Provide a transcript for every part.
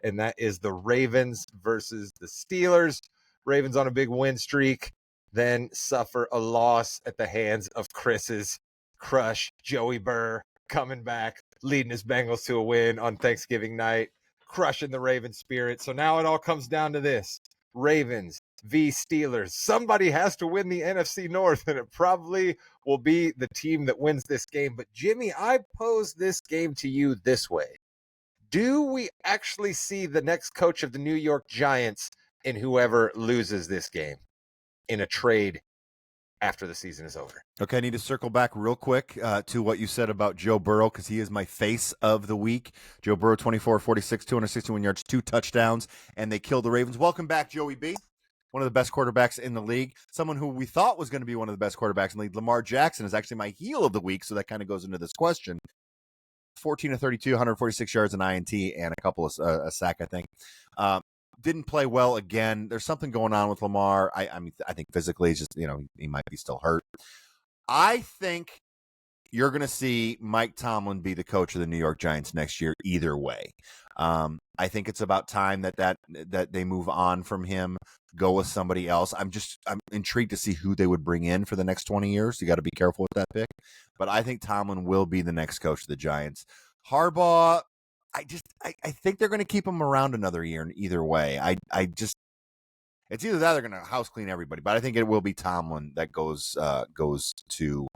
and that is the Ravens versus the Steelers. Ravens on a big win streak, then suffer a loss at the hands of Chris's crush, Joey Burr, coming back, leading his Bengals to a win on Thanksgiving night, crushing the Ravens spirit. So now it all comes down to this: Ravens v. Steelers. Somebody has to win the NFC North, and it probably will be the team that wins this game. But Jimmy, I pose this game to you this way. Do we actually see the next coach of the New York Giants in whoever loses this game in a trade after the season is over? Okay, I need to circle back real quick to what you said about Joe Burrow, because he is my face of the week. Joe Burrow, 24-46, 261 yards, 2 touchdowns, and they killed the Ravens. Welcome back, Joey B. One of the best quarterbacks in the league. Someone who we thought was going to be one of the best quarterbacks in the league, Lamar Jackson, is actually my heel of the week, so that kind of goes into this question. 14-32, 146 yards, an INT, and a couple of a sack, I think. Didn't play well again. There's something going on with Lamar. I mean, I think physically, it's just, he might be still hurt. I think you're going to see Mike Tomlin be the coach of the New York Giants next year either way. I think it's about time that they move on from him, go with somebody else. I'm intrigued to see who they would bring in for the next 20 years. You got to be careful with that pick. But I think Tomlin will be the next coach of the Giants. Harbaugh, I think they're going to keep him around another year either way. It's either that or they're going to house clean everybody, but I think it will be Tomlin that goes to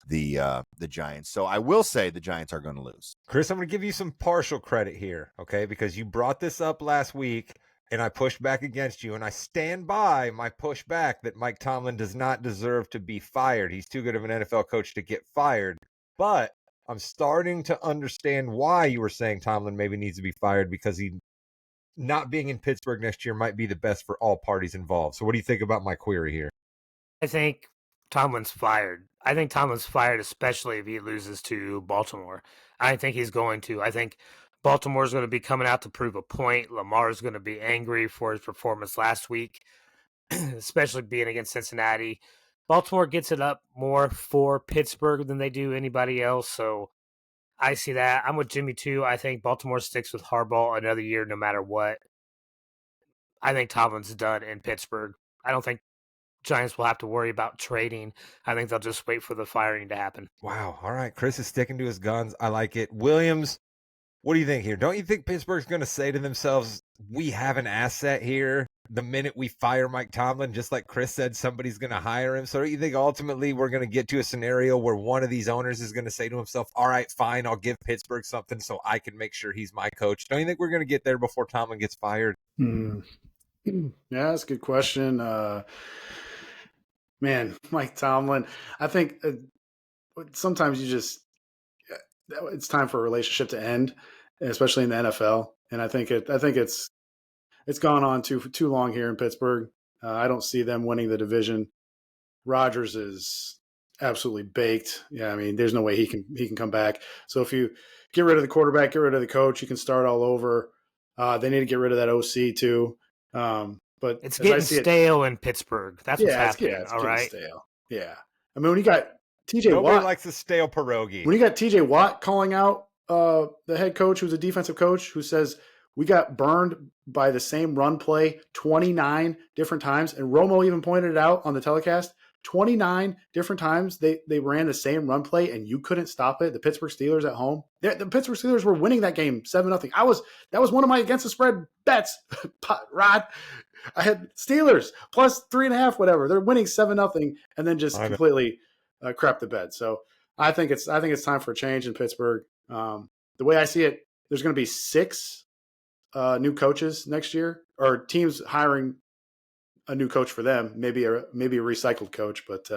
the Giants. So I will say the Giants are going to lose. Chris, I'm going to give you some partial credit here, okay? Because you brought this up last week, and I pushed back against you, and I stand by my pushback that Mike Tomlin does not deserve to be fired. He's too good of an NFL coach to get fired. But I'm starting to understand why you were saying Tomlin maybe needs to be fired, because he not being in Pittsburgh next year might be the best for all parties involved. So what do you think about my query here? I think Tomlin's fired. I think Tomlin's fired, especially if he loses to Baltimore. I think he's going to. I think Baltimore's going to be coming out to prove a point. Lamar's going to be angry for his performance last week, especially being against Cincinnati. Baltimore gets it up more for Pittsburgh than they do anybody else, so I see that. I'm with Jimmy, too. I think Baltimore sticks with Harbaugh another year no matter what. I think Tomlin's done in Pittsburgh. I don't think Giants will have to worry about trading. I think they'll just wait for the firing to happen. Wow. All right. Chris is sticking to his guns. I like it. Williams, what do you think here? Don't you think Pittsburgh's going to say to themselves, we have an asset here the minute we fire Mike Tomlin? Just like Chris said, somebody's going to hire him. So don't you think ultimately we're going to get to a scenario where one of these owners is going to say to himself, all right, fine, I'll give Pittsburgh something so I can make sure he's my coach? Don't you think we're going to get there before Tomlin gets fired? Yeah, that's a good question. Man, Mike Tomlin, I think sometimes it's time for a relationship to end, especially in the NFL. And I think it's gone on too long here in Pittsburgh. I don't see them winning the division. Rodgers is absolutely baked. Yeah, I mean, there's no way he can come back. So if you get rid of the quarterback, get rid of the coach, you can start all over. They need to get rid of that OC too. But it's getting stale in Pittsburgh. That's what's happening. It's all right. Stale. Yeah. I mean, when you got TJ Nobody Watt, likes a stale pierogi. When you got TJ Watt calling out the head coach, who's a defensive coach, who says we got burned by the same run play 29 different times, and Romo even pointed it out on the telecast. 29 different times they ran the same run play, and you couldn't stop it. The Pittsburgh Steelers at home, the Pittsburgh Steelers were winning that game 7-0. That was one of my against the spread bets. Rod, I had Steelers plus 3.5, whatever. They're winning 7-0, and then just completely crap the bed. So I think it's time for a change in Pittsburgh. The way I see it, there's going to be 6 new coaches next year, or teams hiring a new coach for them, maybe a recycled coach, but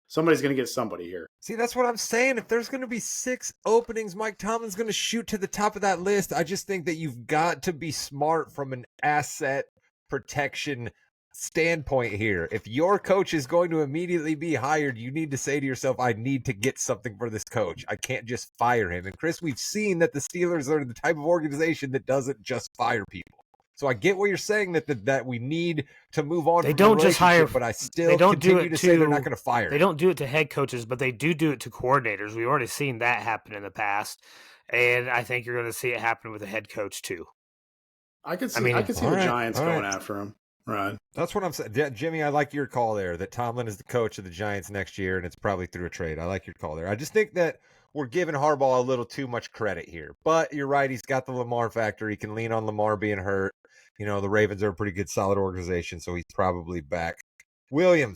somebody's going to get somebody here. See, that's what I'm saying. If there's going to be 6 openings, Mike Tomlin's going to shoot to the top of that list. I just think that you've got to be smart from an asset protection standpoint here. If your coach is going to immediately be hired, you need to say to yourself, I need to get something for this coach. I can't just fire him. And Chris, we've seen that the Steelers are the type of organization that doesn't just fire people. So I get what you're saying that we need to move on. They don't just hire, but I still continue to say they're not going to fire. They don't do it to head coaches, but they do it to coordinators. We've already seen that happen in the past, and I think you're going to see it happen with a head coach too. I could see mean, the all right, Giants all going right. after him. Right. That's what I'm saying. Jimmy, I like your call there that Tomlin is the coach of the Giants next year, and it's probably through a trade. I like your call there. I just think that we're giving Harbaugh a little too much credit here. But you're right. He's got the Lamar factor. He can lean on Lamar being hurt. The Ravens are a pretty good, solid organization, so he's probably back. Williams,